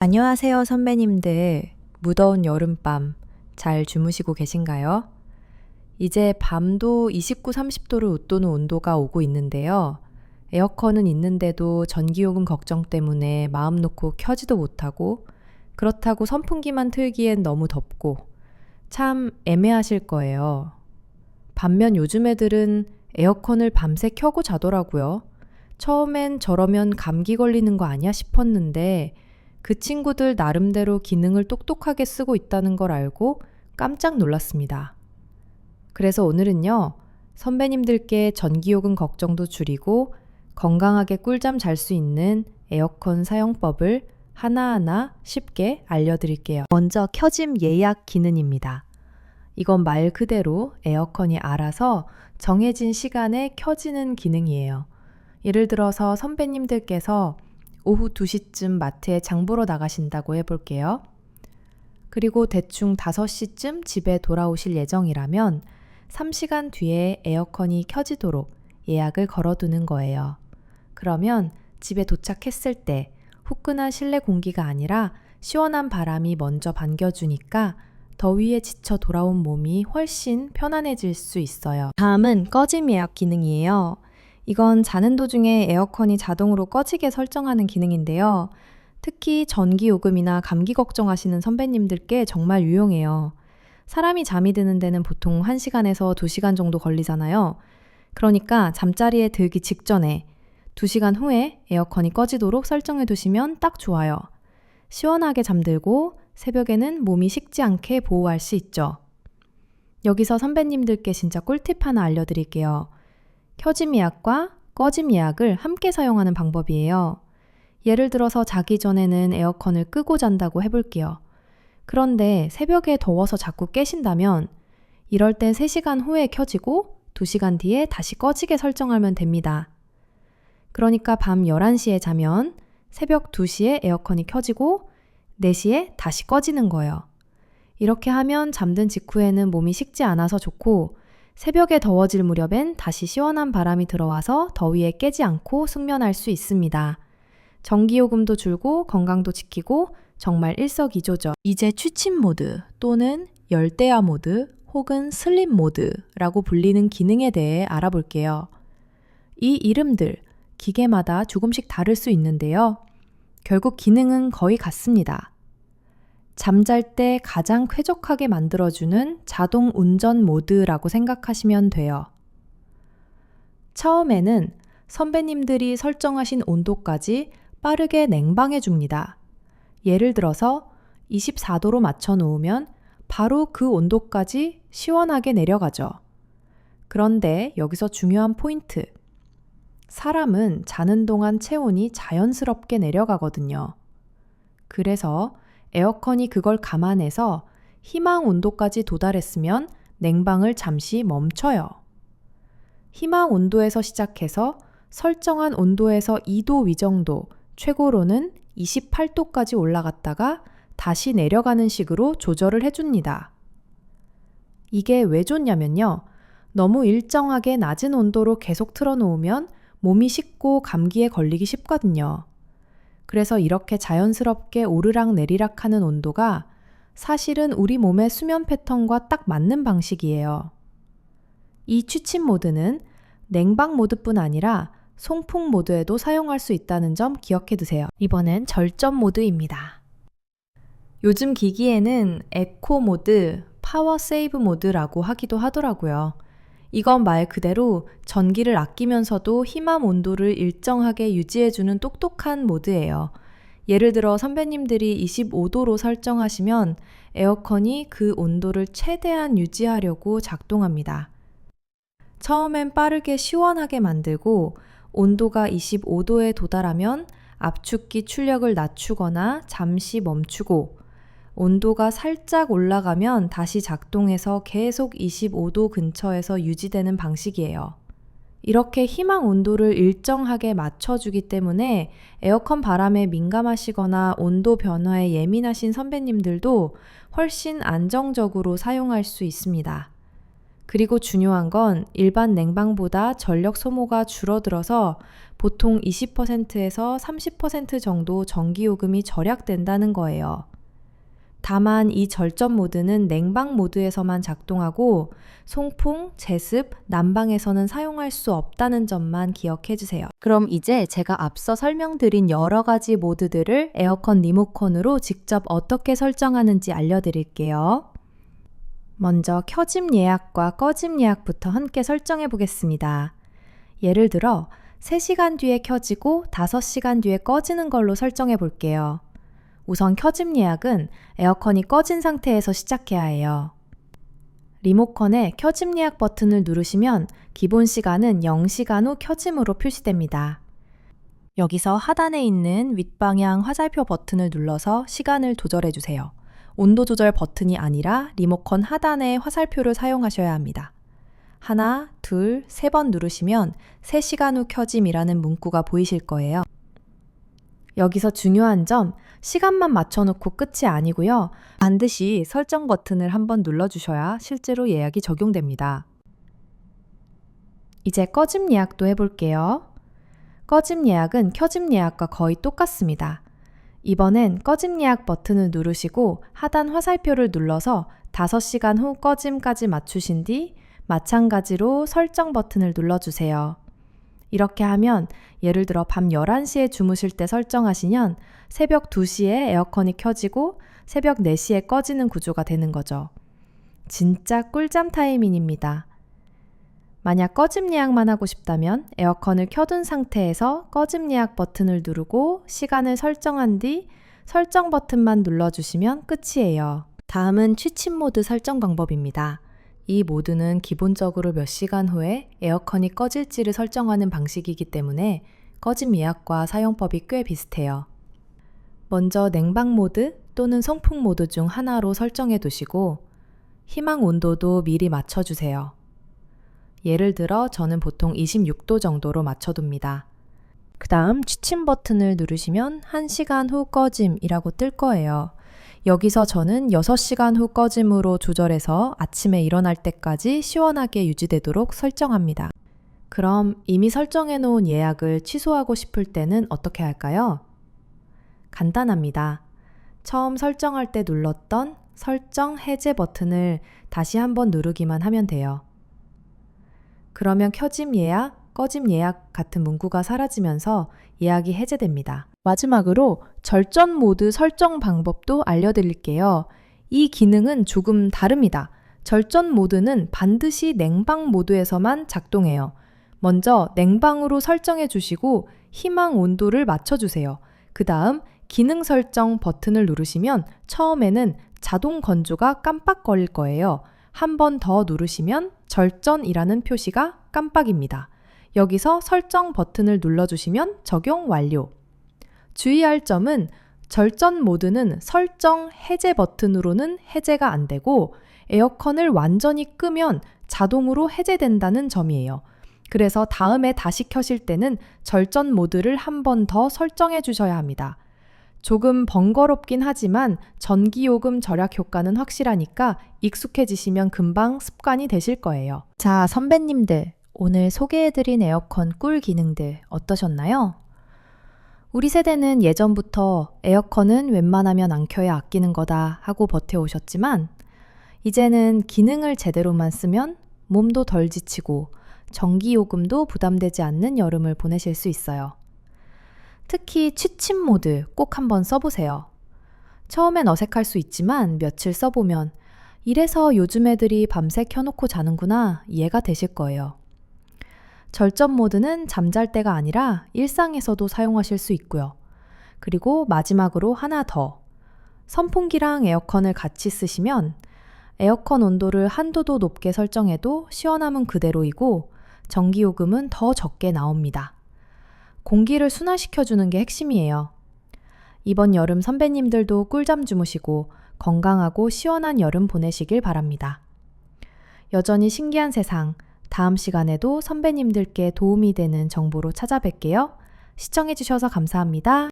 안녕하세요, 선배님들. 무더운 여름밤 잘 주무시고 계신가요? 이제 밤도 29, 30도를 웃도는 온도가 오고 있는데요. 에어컨은 있는데도 전기요금 걱정 때문에 마음 놓고 켜지도 못하고, 그렇다고 선풍기만 틀기엔 너무 덥고 참 애매하실 거예요. 반면 요즘 애들은 에어컨을 밤새 켜고 자더라고요. 처음엔 저러면 감기 걸리는 거 아니야 싶었는데 그 친구들 나름대로 기능을 똑똑하게 쓰고 있다는 걸 알고 깜짝 놀랐습니다. 그래서 오늘은요, 선배님들께 전기요금 걱정도 줄이고 건강하게 꿀잠 잘 수 있는 에어컨 사용법을 하나하나 쉽게 알려드릴게요. 먼저 켜짐 예약 기능입니다. 이건 말 그대로 에어컨이 알아서 정해진 시간에 켜지는 기능이에요. 예를 들어서 선배님들께서 오후 2시쯤 마트에 장 보러 나가신다고 해볼게요. 그리고 대충 5시쯤 집에 돌아오실 예정이라면 3시간 뒤에 에어컨이 켜지도록 예약을 걸어두는 거예요. 그러면 집에 도착했을 때 후끈한 실내 공기가 아니라 시원한 바람이 먼저 반겨주니까 더위에 지쳐 돌아온 몸이 훨씬 편안해질 수 있어요. 다음은 꺼짐 예약 기능이에요. 이건 자는 도중에 에어컨이 자동으로 꺼지게 설정하는 기능인데요. 특히 전기요금이나 감기 걱정하시는 선배님들께 정말 유용해요. 사람이 잠이 드는 데는 보통 1시간에서 2시간 정도 걸리잖아요. 그러니까 잠자리에 들기 직전에 2시간 후에 에어컨이 꺼지도록 설정해 두시면 딱 좋아요. 시원하게 잠들고 새벽에는 몸이 식지 않게 보호할 수 있죠. 여기서 선배님들께 진짜 꿀팁 하나 알려드릴게요. 켜짐 예약과 꺼짐 예약을 함께 사용하는 방법이에요. 예를 들어서 자기 전에는 에어컨을 끄고 잔다고 해볼게요. 그런데 새벽에 더워서 자꾸 깨신다면 이럴 땐 3시간 후에 켜지고 2시간 뒤에 다시 꺼지게 설정하면 됩니다. 그러니까 밤 11시에 자면 새벽 2시에 에어컨이 켜지고 4시에 다시 꺼지는 거예요. 이렇게 하면 잠든 직후에는 몸이 식지 않아서 좋고 새벽에 더워질 무렵엔 다시 시원한 바람이 들어와서 더위에 깨지 않고 숙면할 수 있습니다. 전기요금도 줄고 건강도 지키고 정말 일석이조죠. 이제 취침 모드 또는 열대야 모드 혹은 슬립 모드라고 불리는 기능에 대해 알아볼게요. 이 이름들 기계마다 조금씩 다를 수 있는데요. 결국 기능은 거의 같습니다. 잠잘 때 가장 쾌적하게 만들어주는 자동 운전 모드라고 생각하시면 돼요. 처음에는 선배님들이 설정하신 온도까지 빠르게 냉방해 줍니다. 예를 들어서 24도로 맞춰 놓으면 바로 그 온도까지 시원하게 내려가죠. 그런데 여기서 중요한 포인트. 사람은 자는 동안 체온이 자연스럽게 내려가거든요. 그래서 에어컨이 그걸 감안해서 희망 온도까지 도달했으면 냉방을 잠시 멈춰요. 희망 온도에서 시작해서 설정한 온도에서 2도 위정도, 최고로는 28도까지 올라갔다가 다시 내려가는 식으로 조절을 해줍니다. 이게 왜 좋냐면요. 너무 일정하게 낮은 온도로 계속 틀어놓으면 몸이 식고 감기에 걸리기 쉽거든요. 그래서 이렇게 자연스럽게 오르락 내리락 하는 온도가 사실은 우리 몸의 수면 패턴과 딱 맞는 방식이에요. 이 취침 모드는 냉방 모드뿐 아니라 송풍 모드에도 사용할 수 있다는 점 기억해 두세요. 이번엔 절전 모드입니다. 요즘 기기에는 에코 모드, 파워 세이브 모드라고 하기도 하더라고요. 이건 말 그대로 전기를 아끼면서도 희망 온도를 일정하게 유지해주는 똑똑한 모드예요. 예를 들어 선배님들이 25도로 설정하시면 에어컨이 그 온도를 최대한 유지하려고 작동합니다. 처음엔 빠르게 시원하게 만들고 온도가 25도에 도달하면 압축기 출력을 낮추거나 잠시 멈추고 온도가 살짝 올라가면 다시 작동해서 계속 25도 근처에서 유지되는 방식이에요. 이렇게 희망 온도를 일정하게 맞춰주기 때문에 에어컨 바람에 민감하시거나 온도 변화에 예민하신 선배님들도 훨씬 안정적으로 사용할 수 있습니다. 그리고 중요한 건 일반 냉방보다 전력 소모가 줄어들어서 보통 20%에서 30% 정도 전기요금이 절약된다는 거예요. 다만 이 절전 모드는 냉방 모드에서만 작동하고 송풍, 제습, 난방에서는 사용할 수 없다는 점만 기억해 주세요. 그럼 이제 제가 앞서 설명드린 여러 가지 모드들을 에어컨 리모컨으로 직접 어떻게 설정하는지 알려드릴게요. 먼저 켜짐 예약과 꺼짐 예약부터 함께 설정해 보겠습니다. 예를 들어 3시간 뒤에 켜지고 5시간 뒤에 꺼지는 걸로 설정해 볼게요. 우선 켜짐 예약은 에어컨이 꺼진 상태에서 시작해야 해요. 리모컨에 켜짐 예약 버튼을 누르시면 기본 시간은 0시간 후 켜짐으로 표시됩니다. 여기서 하단에 있는 윗방향 화살표 버튼을 눌러서 시간을 조절해 주세요. 온도 조절 버튼이 아니라 리모컨 하단의 화살표를 사용하셔야 합니다. 하나, 둘, 3번 누르시면 3시간 후 켜짐이라는 문구가 보이실 거예요. 여기서 중요한 점, 시간만 맞춰놓고 끝이 아니고요. 반드시 설정 버튼을 한번 눌러주셔야 실제로 예약이 적용됩니다. 이제 꺼짐 예약도 해볼게요. 꺼짐 예약은 켜짐 예약과 거의 똑같습니다. 이번엔 꺼짐 예약 버튼을 누르시고 하단 화살표를 눌러서 5시간 후 꺼짐까지 맞추신 뒤 마찬가지로 설정 버튼을 눌러주세요. 이렇게 하면 예를 들어 밤 11시에 주무실 때 설정하시면 새벽 2시에 에어컨이 켜지고 새벽 4시에 꺼지는 구조가 되는 거죠. 진짜 꿀잠 타이밍입니다. 만약 꺼짐 예약만 하고 싶다면 에어컨을 켜둔 상태에서 꺼짐 예약 버튼을 누르고 시간을 설정한 뒤 설정 버튼만 눌러주시면 끝이에요. 다음은 취침 모드 설정 방법입니다. 이 모드는 기본적으로 몇 시간 후에 에어컨이 꺼질지를 설정하는 방식이기 때문에 꺼짐 예약과 사용법이 꽤 비슷해요. 먼저 냉방 모드 또는 송풍 모드 중 하나로 설정해 두시고 희망 온도도 미리 맞춰주세요. 예를 들어 저는 보통 26도 정도로 맞춰둡니다. 그 다음 취침 버튼을 누르시면 1시간 후 꺼짐이라고 뜰 거예요. 여기서 저는 6시간 후 꺼짐으로 조절해서 아침에 일어날 때까지 시원하게 유지되도록 설정합니다. 그럼 이미 설정해 놓은 예약을 취소하고 싶을 때는 어떻게 할까요? 간단합니다. 처음 설정할 때 눌렀던 설정 해제 버튼을 다시 한번 누르기만 하면 돼요. 그러면 켜짐 예약, 꺼짐 예약 같은 문구가 사라지면서 예약이 해제됩니다. 마지막으로 절전 모드 설정 방법도 알려드릴게요. 이 기능은 조금 다릅니다. 절전 모드는 반드시 냉방 모드에서만 작동해요. 먼저 냉방으로 설정해 주시고 희망 온도를 맞춰주세요. 그 다음 기능 설정 버튼을 누르시면 처음에는 자동 건조가 깜빡거릴 거예요. 한 번 더 누르시면 절전이라는 표시가 깜빡입니다. 여기서 설정 버튼을 눌러주시면 적용 완료. 주의할 점은 절전 모드는 설정 해제 버튼으로는 해제가 안 되고 에어컨을 완전히 끄면 자동으로 해제된다는 점이에요. 그래서 다음에 다시 켜실 때는 절전 모드를 한 번 더 설정해 주셔야 합니다. 조금 번거롭긴 하지만 전기요금 절약 효과는 확실하니까 익숙해지시면 금방 습관이 되실 거예요. 자, 선배님들, 오늘 소개해드린 에어컨 꿀 기능들 어떠셨나요? 우리 세대는 예전부터 에어컨은 웬만하면 안 켜야 아끼는 거다 하고 버텨오셨지만 이제는 기능을 제대로만 쓰면 몸도 덜 지치고 전기요금도 부담되지 않는 여름을 보내실 수 있어요. 특히 취침 모드 꼭 한번 써보세요. 처음엔 어색할 수 있지만 며칠 써보면 이래서 요즘 애들이 밤새 켜놓고 자는구나 이해가 되실 거예요. 절전 모드는 잠잘 때가 아니라 일상에서도 사용하실 수 있고요. 그리고 마지막으로 하나 더. 선풍기랑 에어컨을 같이 쓰시면 에어컨 온도를 한두 도 높게 설정해도 시원함은 그대로이고 전기요금은 더 적게 나옵니다. 공기를 순환시켜주는 게 핵심이에요. 이번 여름 선배님들도 꿀잠 주무시고 건강하고 시원한 여름 보내시길 바랍니다. 여전히 신기한 세상, 다음 시간에도 선배님들께 도움이 되는 정보로 찾아뵐게요. 시청해주셔서 감사합니다.